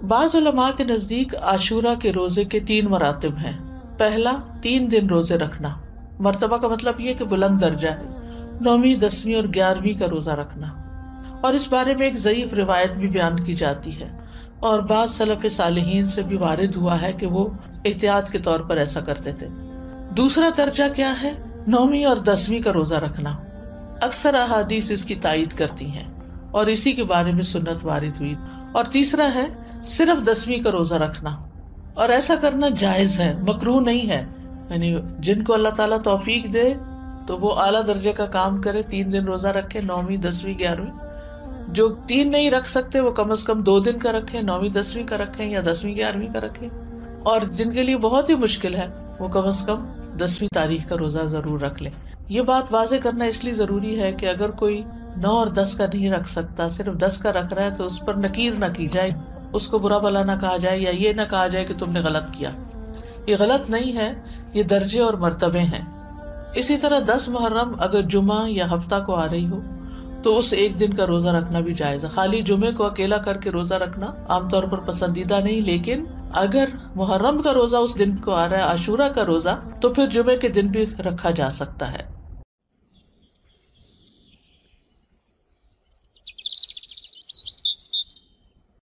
بعض علماء کے نزدیک عاشورہ کے روزے کے 3 مراتب ہیں۔ پہلا 3 دن روزے رکھنا، مرتبہ کا مطلب یہ کہ بلند درجہ ہے، 9ویں 10ویں اور 11ویں کا روزہ رکھنا، اور اس بارے میں ایک ضعیف روایت بھی بیان کی جاتی ہے، اور بعض سلف صالحین سے بھی وارد ہوا ہے کہ وہ احتیاط کے طور پر ایسا کرتے تھے۔ دوسرا درجہ کیا ہے؟ 9ویں اور 10ویں کا روزہ رکھنا۔ اکثر احادیث اس کی تائید کرتی ہیں اور اسی کے بارے میں سنت وارد ہوئی۔ اور تیسرا ہے صرف 10ویں کا روزہ رکھنا، اور ایسا کرنا جائز ہے، مکروہ نہیں ہے۔ یعنی جن کو اللہ تعالیٰ توفیق دے تو وہ اعلیٰ درجے کا کام کرے، 3 دن روزہ رکھے، 9ویں 10ویں 11ویں۔ جو 3 نہیں رکھ سکتے وہ کم از کم 2 دن کا رکھیں، 9ویں 10ویں کا رکھیں یا 10ویں 11ویں کا رکھیں، اور جن کے لیے بہت ہی مشکل ہے وہ کم از کم 10ویں تاریخ کا روزہ ضرور رکھ لیں۔ یہ بات واضح کرنا اس لیے ضروری ہے کہ اگر کوئی 9 اور 10 کا نہیں رکھ سکتا، صرف 10 کا رکھ رہا ہے، تو اس پر نکیر نہ کی جائے، اس کو برا بھلا نہ کہا جائے، یا یہ نہ کہا جائے کہ تم نے غلط کیا۔ یہ غلط نہیں ہے، یہ درجے اور مرتبے ہیں۔ اسی طرح 10 محرم اگر جمعہ یا ہفتہ کو آ رہی ہو تو اس 1 دن کا روزہ رکھنا بھی جائز ہے۔ خالی جمعے کو اکیلا کر کے روزہ رکھنا عام طور پر پسندیدہ نہیں، لیکن اگر محرم کا روزہ اس دن کو آ رہا ہے، عاشورہ کا روزہ، تو پھر جمعے کے دن بھی رکھا جا سکتا ہے۔